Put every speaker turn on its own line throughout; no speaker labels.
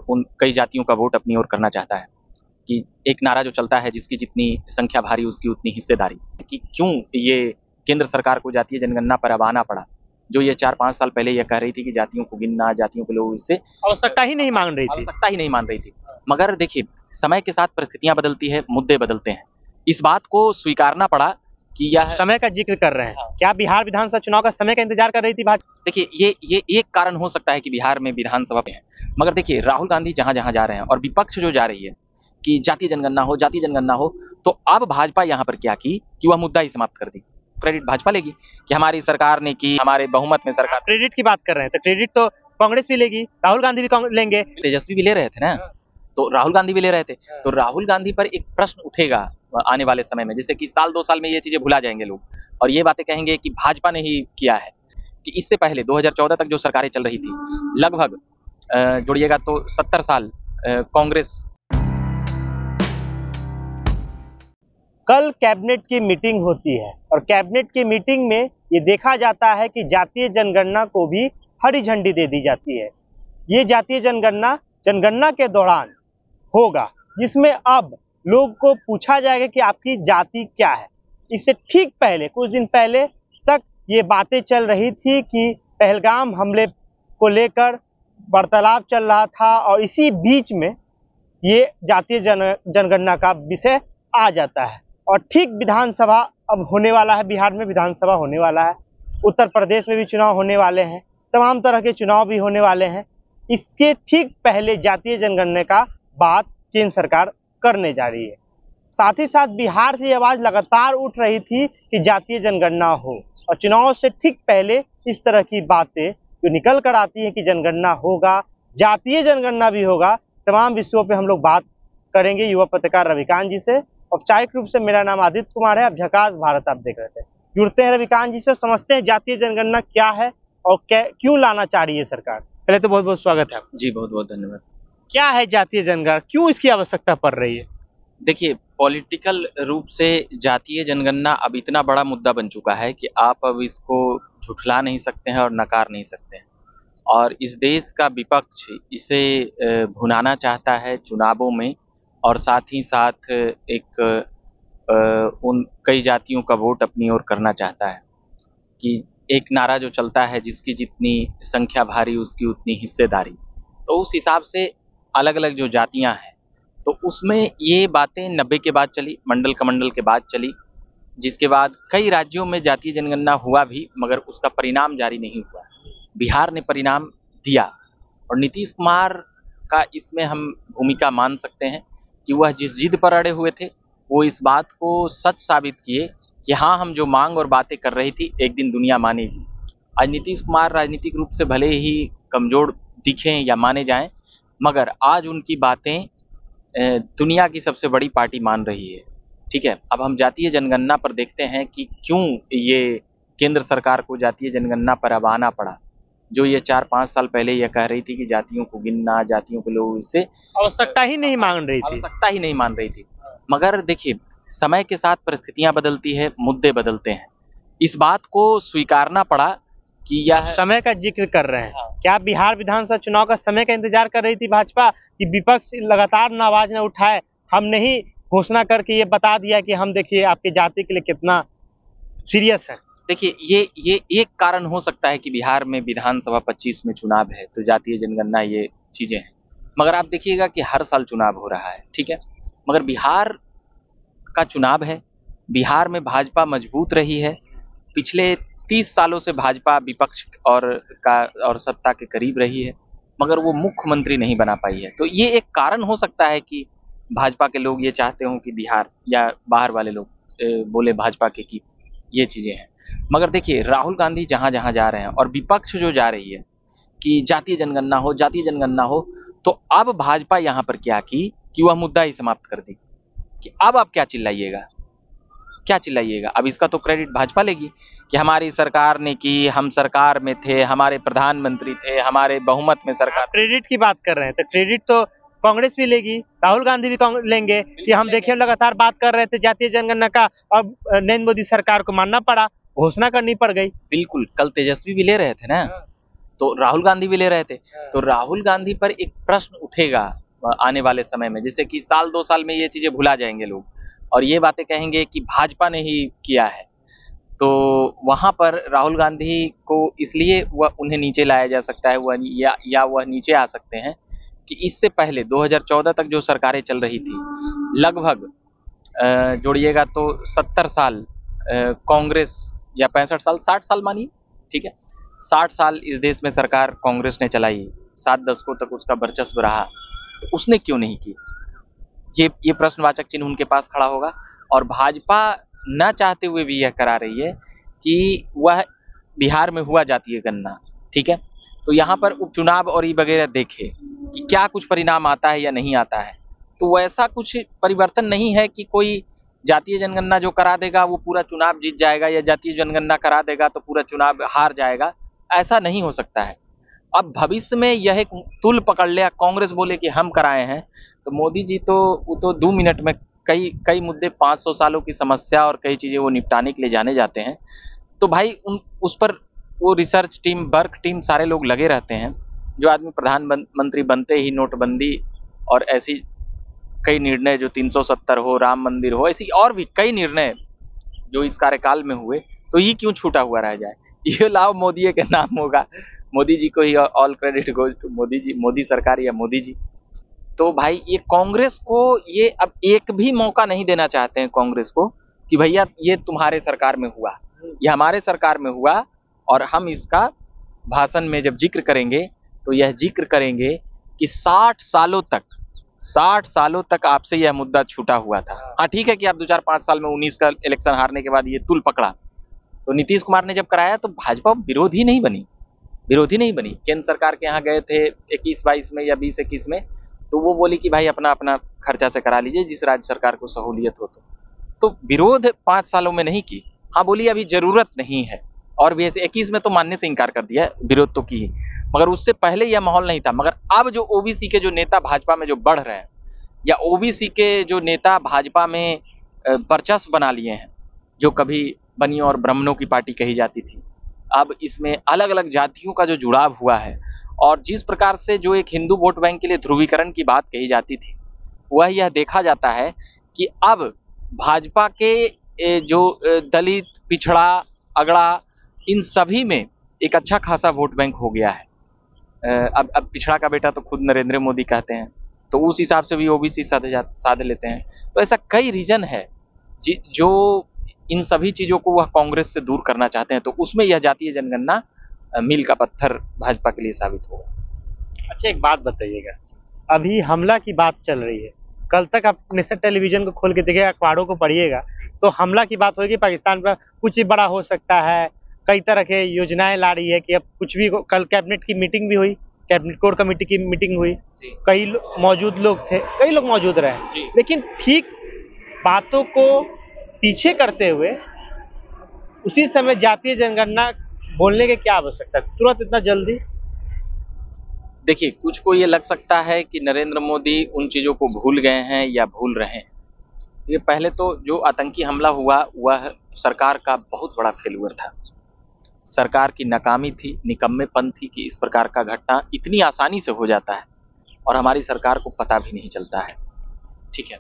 उन कई जातियों का वोट अपनी ओर करना चाहता है, कि एक नारा जो चलता है जिसकी जितनी संख्या भारी उसकी उतनी हिस्सेदारी, कि क्यों ये केंद्र सरकार को जातीय जनगणना पर अब आना पड़ा, जो ये 4-5 साल पहले ये कह रही थी कि जातियों को गिनना, जातियों के लोग इससे
आवश्यकता ही नहीं मान रही थी।
मगर देखिए, समय के साथ परिस्थितियां बदलती है, मुद्दे बदलते हैं। इस बात को स्वीकारना पड़ा कि यह
समय का जिक्र कर रहे हैं। क्या बिहार विधानसभा चुनाव का समय का इंतजार कर रही थी भाजपा?
देखिए, ये एक कारण हो सकता है कि बिहार में विधानसभा पे है, मगर देखिए राहुल गांधी जहां-जहां जा रहे हैं और विपक्ष जो जा रही है कि जातीय जनगणना हो, तो अब भाजपा यहाँ पर क्या की कि वह मुद्दा ही समाप्त कर दी। क्रेडिट भाजपा लेगी कि हमारी सरकार ने की, हमारे बहुमत में सरकार।
क्रेडिट की बात कर रहे हैं तो क्रेडिट तो कांग्रेस भी लेगी, राहुल गांधी भी लेंगे।
तेजस्वी भी ले रहे थे ना, तो राहुल गांधी भी ले रहे थे, तो राहुल गांधी पर एक प्रश्न उठेगा आने वाले समय में, जैसे कि साल 2 साल में ये चीजें भुला जाएंगे लोग और ये बातें कहेंगे कि भाजपा ने ही किया है। कि इससे पहले 2014 तक जो सरकारें चल रही थी, लगभग जोड़िएगा तो 70 साल कांग्रेस।
कल कैबिनेट की मीटिंग होती है और कैबिनेट की मीटिंग में ये देखा जाता है कि जातीय जनगणना को भी हरी झंडी दे दी जाती है। ये जातीय जनगणना के दौरान होगा, जिसमें अब लोग को पूछा जाएगा कि आपकी जाति क्या है। इससे ठीक पहले, कुछ दिन पहले तक ये बातें चल रही थी कि पहलगाम हमले को लेकर वार्तालाप चल रहा था और इसी बीच में ये जातीय जनगणना का विषय आ जाता है। और ठीक विधानसभा अब होने वाला है, बिहार में विधानसभा होने वाला है, उत्तर प्रदेश में भी चुनाव होने वाले हैं, तमाम तरह के चुनाव भी होने वाले हैं। इसके ठीक पहले जातीय जनगणना का बात केंद्र सरकार करने जा रही है। साथ ही साथ बिहार से आवाज लगातार उठ रही थी कि जातीय जनगणना हो, और चुनाव से ठीक पहले इस तरह की बातें जो निकल कर आती है कि जनगणना होगा, जातीय जनगणना भी होगा। तमाम विषयों पे हम लोग बात करेंगे युवा पत्रकार रविकांत जी से। औपचारिक रूप से मेरा नाम आदित्य कुमार है, आप झकास भारत आप देख रहे थे। जुड़ते हैं रविकांत जी से और समझते हैं जातीय जनगणना क्या है और क्यों लाना चाह रही है सरकार। पहले तो बहुत बहुत स्वागत है आपका।
जी, बहुत बहुत धन्यवाद।
क्या है जातीय जनगणना, क्यों इसकी आवश्यकता पड़ रही है?
देखिए, पॉलिटिकल रूप से जातीय जनगणना अब इतना बड़ा मुद्दा बन चुका है कि आप अब इसको झुठला नहीं सकते हैं और नकार नहीं सकते हैं, और इस देश का विपक्ष इसे भुनाना चाहता है चुनावों में, और साथ ही साथ एक उन कई जातियों का वोट अपनी ओर करना चाहता है, कि एक नारा जो चलता है जिसकी जितनी संख्या भारी उसकी उतनी हिस्सेदारी। तो उस हिसाब से अलग अलग जो जातियां हैं, तो उसमें ये बातें 90 के बाद चली, मंडल कमंडल के बाद चली, जिसके बाद कई राज्यों में जातीय जनगणना हुआ भी, मगर उसका परिणाम जारी नहीं हुआ। बिहार ने परिणाम दिया, और नीतीश कुमार का इसमें हम भूमिका मान सकते हैं कि वह जिस जिद पर अड़े हुए थे, वो इस बात को सच साबित किए कि हाँ, हम जो मांग और बातें कर रही थी एक दिन दुनिया मानेगी। आज नीतीश कुमार राजनीतिक रूप से भले ही कमजोर दिखें या माने जाएं, मगर आज उनकी बातें दुनिया की सबसे बड़ी पार्टी मान रही है। ठीक है, अब हम जातीय जनगणना पर देखते हैं कि क्यों ये केंद्र सरकार को जातीय जनगणना पर अब आना पड़ा, जो ये 4-5 साल पहले ये कह रही थी कि जातियों को गिनना, जातियों के लोग इससे
आवश्यकता ही नहीं मान रही थी।
मगर देखिए, समय के साथ परिस्थितियां बदलती है, मुद्दे बदलते हैं। इस बात को स्वीकारना पड़ा कि यह
समय का जिक्र कर रहे हैं। क्या बिहार विधानसभा चुनाव का समय का इंतजार कर रही थी भाजपा कि विपक्ष लगातार आवाज न उठाए? हमने ही घोषणा करके ये बता दिया कि हम देखिए आपकी जाति के लिए कितना सीरियस है।
देखिए, ये एक कारण हो सकता है कि बिहार में विधानसभा 25 में चुनाव है, तो जातीय जनगणना ये चीजें हैं। मगर आप देखिएगा कि हर साल चुनाव हो रहा है, ठीक है, मगर बिहार का चुनाव है, बिहार में भाजपा मजबूत रही है। पिछले 30 सालों से भाजपा विपक्ष और सत्ता के करीब रही है, मगर वो मुख्यमंत्री नहीं बना पाई है। तो ये एक कारण हो सकता है कि भाजपा के लोग ये चाहते हों कि बिहार या बाहर वाले लोग बोले भाजपा के कि ये चीजें हैं। मगर देखिए, राहुल गांधी जहां-जहां जा रहे हैं और विपक्ष जो जा रही है कि जातीय जनगणना हो, तो अब भाजपा यहाँ पर क्या की कि वह मुद्दा ही समाप्त कर दी, कि अब आप क्या चिल्लाइएगा। अब इसका तो क्रेडिट भाजपा लेगी कि हमारी सरकार ने की, हम सरकार में थे, हमारे प्रधानमंत्री थे, हमारे बहुमत में सरकार।
क्रेडिट की बात कर रहे हैं तो क्रेडिट तो कांग्रेस भी लेगी, राहुल गांधी भी लेंगे कि हम देखिए लगातार बात कर रहे थे जातीय जनगणना का, अब नरेंद्र मोदी सरकार को मानना पड़ा, घोषणा करनी पड़ गई।
बिल्कुल, कल तेजस्वी भी ले रहे थे ना, तो राहुल गांधी भी ले रहे थे। तो राहुल गांधी पर एक प्रश्न उठेगा आने वाले समय में, जैसे कि साल 2 साल में ये चीजें भुला जाएंगे लोग और ये बातें कहेंगे कि भाजपा ने ही किया है। तो वहां पर राहुल गांधी को इसलिए वह उन्हें नीचे लाया जा सकता है, वह या वह नीचे आ सकते हैं कि इससे पहले 2014 तक जो सरकारें चल रही थी, लगभग जोड़िएगा तो 70 साल कांग्रेस, या 65 साल, 60 साल मानिए, ठीक है, 60 साल इस देश में सरकार कांग्रेस ने चलाई, 7 दशकों तक उसका वर्चस्व रहा, तो उसने क्यों नहीं की? ये प्रश्नवाचक चिन्ह उनके पास खड़ा होगा। और भाजपा न चाहते हुए भी यह करा रही है कि वह बिहार में हुआ जातीय गणना, ठीक है, तो यहाँ पर उपचुनाव और ये वगैरह देखे कि क्या कुछ परिणाम आता है या नहीं आता है। तो वैसा कुछ परिवर्तन नहीं है कि कोई जातीय जनगणना जो करा देगा वो पूरा चुनाव जीत जाएगा, या जातीय जनगणना करा देगा तो पूरा चुनाव हार जाएगा, ऐसा नहीं हो सकता है। अब भविष्य में यह एक तुल पकड़ ले, कांग्रेस बोले कि हम कराए हैं, तो मोदी जी तो वो तो 2 मिनट में कई मुद्दे, 500 सालों की समस्या और कई चीजें वो निपटाने के लिए जाने जाते हैं। तो भाई उस पर वो रिसर्च टीम, वर्क टीम, सारे लोग लगे रहते हैं। जो आदमी प्रधानमंत्री बनते ही नोटबंदी और ऐसी कई निर्णय जो 370 हो, राम मंदिर हो, ऐसी और भी कई निर्णय जो इस कार्यकाल में हुए, तो ये क्यों छूटा हुआ रह जाए? ये लाओ मोदी के नाम होगा, मोदी जी को ही all credit goes to Modi ji, Modi सरकार या मोदी जी। तो भाई ये कांग्रेस को ये अब एक भी मौका नहीं देना चाहते हैं कांग्रेस को कि भैया ये तुम्हारे सरकार में हुआ, ये हमारे सरकार में हुआ, और हम इसका भाषण में जब जिक्र करेंगे तो यह जिक्र करेंगे कि 60 सालों तक आपसे यह मुद्दा छूटा हुआ था। हाँ ठीक है कि आप 2-4-5 साल में 19 का इलेक्शन हारने के बाद ये तुल पकड़ा, तो नीतीश कुमार ने जब कराया तो भाजपा विरोधी नहीं बनी। केंद्र सरकार के यहाँ गए थे 21-22 में या 20-21 में, तो वो बोली कि भाई अपना अपना खर्चा से करा लीजिए जिस राज्य सरकार को सहूलियत हो। तो विरोध 5 सालों में नहीं की, हाँ बोली अभी जरूरत नहीं है, और भी ऐसे 21 में तो मानने से इनकार कर दिया, विरोध तो की, मगर उससे पहले यह माहौल नहीं था। मगर अब जो ओबीसी के जो नेता भाजपा में जो बढ़ रहे हैं, या ओबीसी के जो नेता भाजपा में वर्चस्व बना लिए हैं, जो कभी बनियों और ब्राह्मणों की पार्टी कही जाती थी, अब इसमें अलग अलग जातियों का जो जुड़ाव हुआ है, और जिस प्रकार से जो एक हिंदू वोट बैंक के लिए ध्रुवीकरण की बात कही जाती थी, वह यह देखा जाता है कि अब भाजपा के जो दलित, पिछड़ा, अगड़ा, इन सभी में एक अच्छा खासा वोट बैंक हो गया है। अब पिछड़ा का बेटा तो खुद नरेंद्र मोदी कहते हैं, तो उस हिसाब से भी ओबीसी साध लेते हैं। तो ऐसा कई रीजन है जो इन सभी चीजों को वह कांग्रेस से दूर करना चाहते हैं, तो उसमें यह जातीय जनगणना मील का पत्थर भाजपा के लिए साबित होगा।
अच्छा एक बात बताइएगा, अभी हमला की बात चल रही है, कल तक आप नेशनल टेलीविजन को खोल के देखिएगा, अखबारों को पढ़िएगा, तो हमला की बात होगी पाकिस्तान पर, कुछ ही बड़ा हो सकता है, कई तरह के योजनाएं ला रही है कि अब कुछ भी। कल कैबिनेट की मीटिंग भी हुई, कैबिनेट कोर कमेटी की मीटिंग हुई, कई लोग मौजूद रहे, लेकिन ठीक बातों को पीछे करते हुए उसी समय जातीय जनगणना बोलने की क्या आवश्यकता थी तुरंत इतना जल्दी?
देखिए, कुछ को ये लग सकता है कि नरेंद्र मोदी उन चीजों को भूल गए हैं या भूल रहे हैं। ये पहले तो जो आतंकी हमला हुआ वह सरकार का बहुत बड़ा फेल्यूर था, सरकार की नाकामी थी, निकम्मेपन थी कि इस प्रकार का घटना इतनी आसानी से हो जाता है और हमारी सरकार को पता भी नहीं चलता है। ठीक है,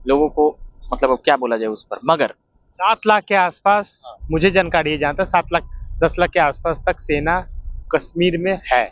लोगों को मतलब अब क्या बोला जाए उस पर, मगर
7 लाख के आसपास मुझे जानकारी है, जहाँ तक 7 लाख 10 लाख के आसपास तक सेना कश्मीर में है।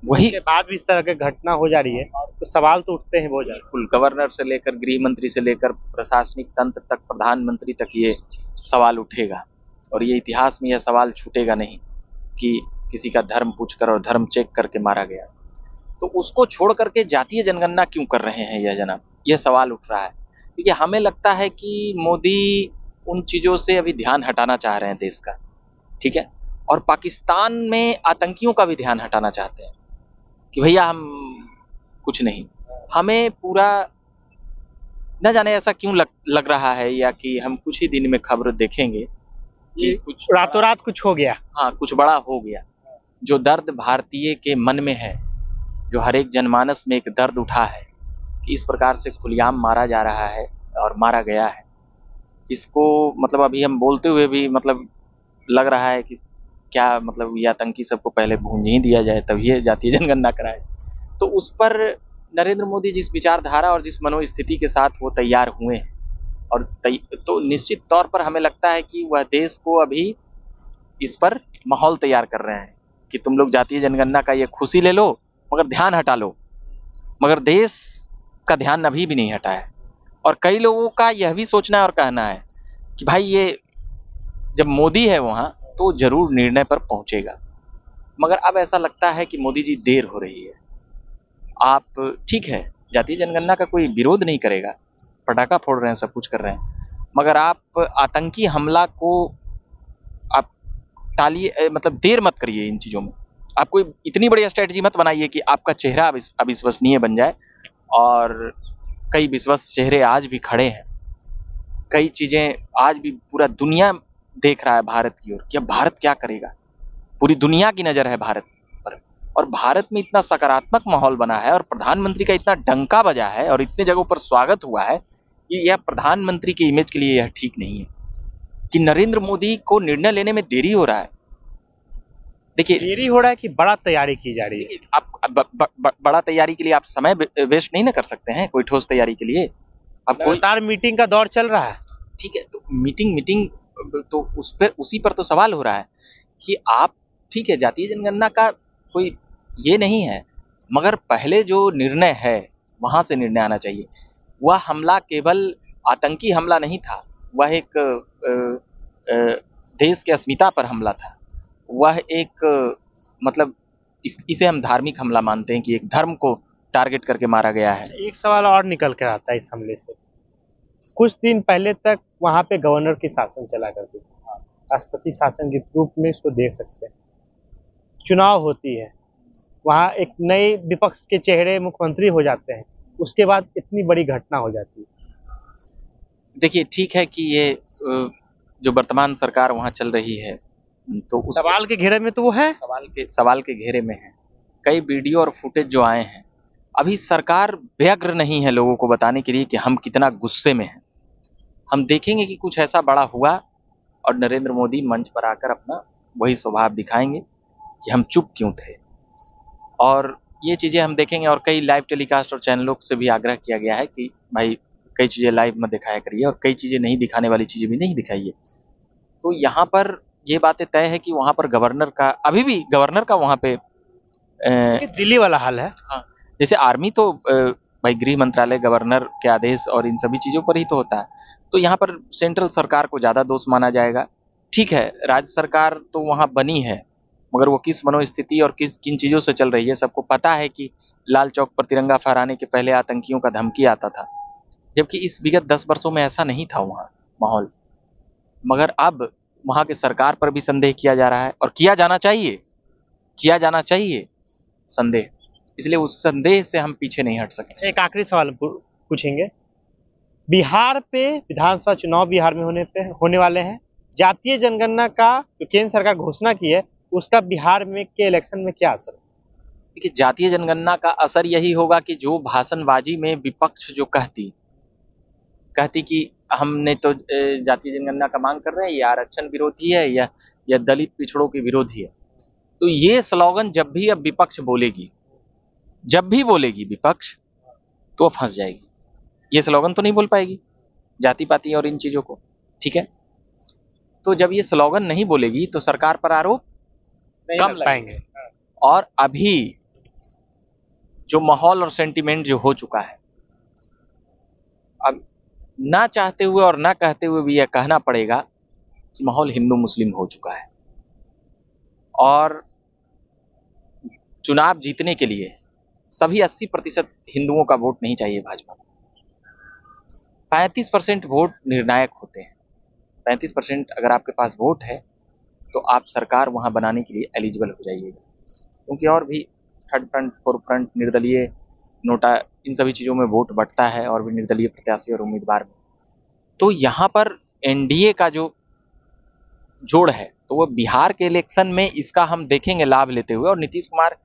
वही के बाद भी इस तरह की घटना हो जा रही है, तो सवाल तो उठते हैं बहुत ज्यादा।
बिल्कुल, गवर्नर से लेकर गृह मंत्री से लेकर प्रशासनिक तंत्र तक, प्रधानमंत्री तक ये सवाल उठेगा, और ये इतिहास में यह सवाल छूटेगा नहीं कि किसी का धर्म पूछकर और धर्म चेक करके मारा गया। तो उसको छोड़ करके जातीय जनगणना क्यों कर रहे हैं यह जनाब, यह सवाल उठ रहा है। क्योंकि हमें लगता है कि मोदी उन चीजों से अभी ध्यान हटाना चाह रहे हैं देश का, ठीक है, और पाकिस्तान में आतंकियों का भी ध्यान हटाना चाहते हैं कि भैया हम कुछ नहीं, हमें पूरा न जाने ऐसा क्यों लग रहा है, या कि हम कुछ ही दिन में खबर देखेंगे कि कुछ
रातों रात कुछ हो गया।
हाँ, कुछ बड़ा हो गया। जो दर्द भारतीय के मन में है, जो हर एक जनमानस में एक दर्द उठा है कि इस प्रकार से खुलेआम मारा जा रहा है और मारा गया है, इसको मतलब अभी हम बोलते हुए भी मतलब लग रहा है कि क्या मतलब ये आतंकी सबको पहले भूंज ही दिया जाए तब ये जातीय जनगणना कराए। तो उस पर नरेंद्र मोदी जिस विचारधारा और जिस मनोस्थिति के साथ वो तैयार हुए हैं और तो निश्चित तौर पर हमें लगता है कि वह देश को अभी इस पर माहौल तैयार कर रहे हैं कि तुम लोग जातीय जनगणना का ये खुशी ले लो मगर ध्यान हटा लो। मगर देश का ध्यान अभी भी नहीं हटा है और कई लोगों का यह भी सोचना और कहना है कि भाई ये जब मोदी है वहां तो जरूर निर्णय पर पहुंचेगा। मगर अब ऐसा लगता है कि मोदी जी देर हो रही है। आप ठीक है जातीय जनगणना का कोई विरोध नहीं करेगा, पटाखा फोड़ रहे हैं, सब कुछ कर रहे हैं, मगर आप आतंकी हमला को आप टालिए, मतलब देर मत करिए इन चीज़ों में। आप कोई इतनी बड़ी स्ट्रेटजी मत बनाइए कि आपका चेहरा अविश्वसनीय बन जाए। और कई विश्वस चेहरे आज भी खड़े हैं, कई चीज़ें आज भी पूरा दुनिया देख रहा है भारत की ओर कि अब भारत क्या करेगा। पूरी दुनिया की नज़र है भारत पर और भारत में इतना सकारात्मक माहौल बना है और प्रधानमंत्री का इतना डंका बजा है और इतने जगहों पर स्वागत हुआ है कि यह प्रधानमंत्री की इमेज के लिए यह ठीक नहीं है कि नरेंद्र मोदी को निर्णय लेने में देरी हो रहा है। देखिए
देरी हो रहा है कि बड़ा तैयारी की जा रही है?
आप बड़ा तैयारी के लिए आप समय वेस्ट नहीं ना कर सकते हैं कोई ठोस तैयारी के लिए। अब कोई
लगातार मीटिंग का दौर चल रहा है।
ठीक है तो मीटिंग तो उसी पर तो सवाल हो रहा है कि आप ठीक है जातीय जनगणना का कोई ये नहीं है, मगर पहले जो निर्णय है वहां से निर्णय आना चाहिए। वह हमला केवल आतंकी हमला नहीं था, वह एक देश के अस्मिता पर हमला था। वह एक मतलब इसे हम धार्मिक हमला मानते हैं कि एक धर्म को टारगेट करके मारा गया है।
एक सवाल और निकल कर आता है इस हमले से। कुछ दिन पहले तक वहां पे गवर्नर की शासन चला करती थी, राष्ट्रपति शासन के रूप में इसको देख सकते हैं। चुनाव होती है, वहाँ एक नए विपक्ष के चेहरे मुख्यमंत्री हो जाते हैं, उसके बाद इतनी बड़ी घटना हो जाती है।
देखिए ठीक है कि ये जो वर्तमान सरकार वहाँ चल रही है तो उस
सवाल के घेरे में तो वो है,
सवाल के घेरे में है। कई वीडियो और फुटेज जो आए हैं, अभी सरकार व्यग्र नहीं है लोगों को बताने के लिए कि हम कितना गुस्से में हैं। हम देखेंगे कि कुछ ऐसा बड़ा हुआ और नरेंद्र मोदी मंच पर आकर अपना वही स्वभाव दिखाएंगे कि हम चुप क्यों थे। और ये चीज़ें हम देखेंगे और कई लाइव टेलीकास्ट और चैनलों से भी आग्रह किया गया है कि भाई कई चीज़ें लाइव में दिखाया करिए और कई चीज़ें नहीं दिखाने वाली चीज़ें भी नहीं दिखाइए। तो यहाँ पर ये बातें तय है कि वहाँ पर गवर्नर का अभी भी गवर्नर का वहाँ पे
दिल्ली वाला हाल है।
हाँ, जैसे आर्मी तो भाई गृह मंत्रालय गवर्नर के आदेश और इन सभी चीज़ों पर ही तो होता है। तो यहाँ पर सेंट्रल सरकार को ज़्यादा दोष माना जाएगा। ठीक है राज्य सरकार तो वहाँ बनी है, मगर वो किस मनोस्थिति और किन चीज़ों से चल रही है सबको पता है कि लाल चौक पर तिरंगा फहराने के पहले आतंकियों का धमकी आता था, जबकि इस विगत 10 वर्षों में ऐसा नहीं था वहाँ माहौल। मगर अब वहाँ के सरकार पर भी संदेह किया जा रहा है और किया जाना चाहिए संदेह। इसलिए उस संदेह से हम पीछे नहीं हट सकते।
एक आखिरी सवाल पूछेंगे। बिहार पे विधानसभा चुनाव बिहार में होने वाले हैं। जातीय जनगणना का जो केंद्र सरकार घोषणा की है उसका बिहार में के इलेक्शन में क्या असर है?
देखिए जातीय जनगणना का असर यही होगा कि जो भाषणबाजी में विपक्ष जो कहती कि हमने तो जातीय जनगणना का मांग कर रहे हैं, ये आरक्षण विरोधी है या दलित पिछड़ों की विरोधी है, तो ये स्लोगन जब भी अब विपक्ष बोलेगी विपक्ष तो फंस जाएगी। ये स्लोगन तो नहीं बोल पाएगी जाति पाति और इन चीजों को, ठीक है। तो जब ये स्लोगन नहीं बोलेगी तो सरकार पर आरोप कम
पाएंगे।
और अभी जो माहौल और सेंटिमेंट जो हो चुका है, अब ना चाहते हुए और ना कहते हुए भी यह कहना पड़ेगा कि माहौल हिंदू मुस्लिम हो चुका है और चुनाव जीतने के लिए सभी 80% हिंदुओं का वोट नहीं चाहिए भाजपा को। 35% वोट निर्णायक होते हैं। 35% अगर आपके पास वोट है तो आप सरकार वहां बनाने के लिए एलिजिबल हो जाइएगा, क्योंकि और भी थर्ड फ्रंट, फोर्थ फ्रंट, निर्दलीय, नोटा, इन सभी चीज़ों में वोट बढ़ता है और भी निर्दलीय प्रत्याशी और उम्मीदवार में। तो यहाँ पर एनडीए का जो जोड़ है तो वो बिहार के इलेक्शन में इसका हम देखेंगे लाभ लेते हुए। और नीतीश कुमार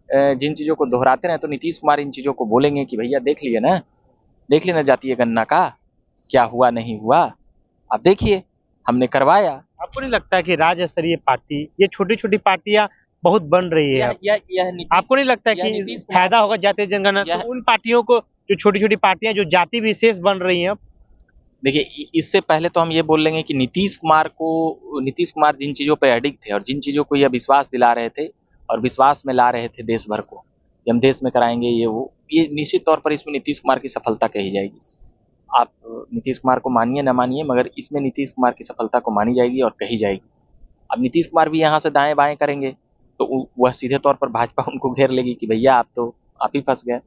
जिन चीज़ों को दोहराते रहे तो नीतीश कुमार इन चीज़ों को बोलेंगे कि भैया देख लिए ना जातीय गणना का क्या हुआ नहीं हुआ, आप देखिए हमने करवाया।
आपको नहीं लगता है कि राज्य स्तरीय पार्टी, ये छोटी छोटी पार्टियां बहुत बन रही है? आपको नहीं लगता है कि फायदा होगा जातीय जनगणना से उन पार्टियों को, जो छोटी छोटी पार्टियां जो जाति विशेष बन रही हैं?
देखिए, इससे पहले तो हम ये बोल लेंगे कि नीतीश कुमार जिन चीज़ों पे एडिक्ट थे और जिन चीज़ों को यह विश्वास दिला रहे थे और विश्वास में ला रहे थे देश भर को, कि हम देश में कराएंगे ये वो, ये निश्चित तौर पर इसमें नीतीश कुमार की सफलता कही जाएगी। आप नीतीश कुमार को मानिए ना मानिए, मगर इसमें नीतीश कुमार की सफलता को मानी जाएगी और कही जाएगी। अब नीतीश कुमार भी यहाँ से दाएं बाएं करेंगे तो वह सीधे तौर पर भाजपा उनको घेर लेगी कि भैया आप ही फंस गए।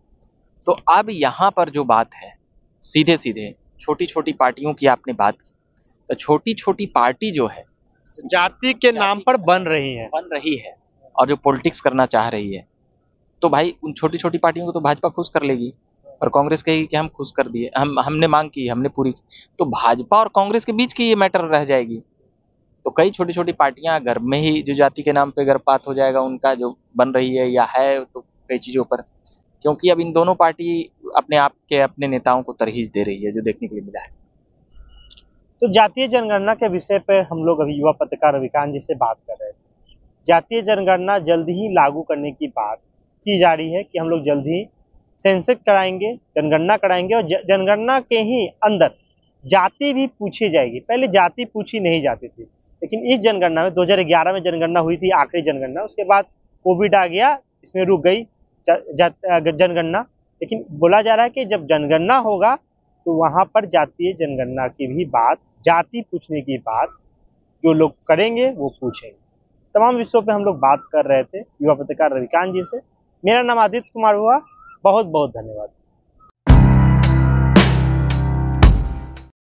तो अब यहाँ पर जो बात है, सीधे सीधे छोटी छोटी पार्टियों की आपने बात की, तो छोटी छोटी पार्टी जो है
जाति के नाम पर बन रही है
और जो पॉलिटिक्स करना चाह रही है, तो भाई उन छोटी छोटी पार्टियों को तो भाजपा खुश कर लेगी और कांग्रेस कहेगी कि हम खुश कर दिए, हमने मांग की, हमने पूरी की। तो भाजपा और कांग्रेस के बीच की ये मैटर रह जाएगी। तो कई छोटी छोटी पार्टियां घर में ही जो जाति के नाम पे गर्भपात हो जाएगा उनका, जो बन रही है या है, तो कई चीजों पर, क्योंकि अब इन दोनों पार्टी अपने आप के अपने नेताओं को तरहीज दे रही है, जो देखने के लिए मिला है।
तो जातीय जनगणना के विषय पर हम लोग अभी युवा पत्रकार रविकांत जी से बात कर रहे थे। जातीय जनगणना जल्द ही लागू करने की बात की जा रही है कि हम लोग जल्द ही सेंसस कराएंगे, जनगणना कराएंगे और जनगणना के ही अंदर जाति भी पूछी जाएगी। पहले जाति पूछी नहीं जाती थी, लेकिन इस जनगणना में 2011 में जनगणना हुई थी, आखिरी जनगणना। उसके बाद कोविड आ गया, इसमें रुक गई जनगणना। लेकिन बोला जा रहा है कि जब जनगणना होगा तो वहां पर जातीय जनगणना की भी बात, जाति पूछने की बात जो लोग करेंगे वो पूछेंगे। तमाम विषयों पे हम लोग बात कर रहे थे युवा पत्रकार रविकांत जी से। मेरा नाम आदित्य कुमार हुआ। बहुत बहुत धन्यवाद।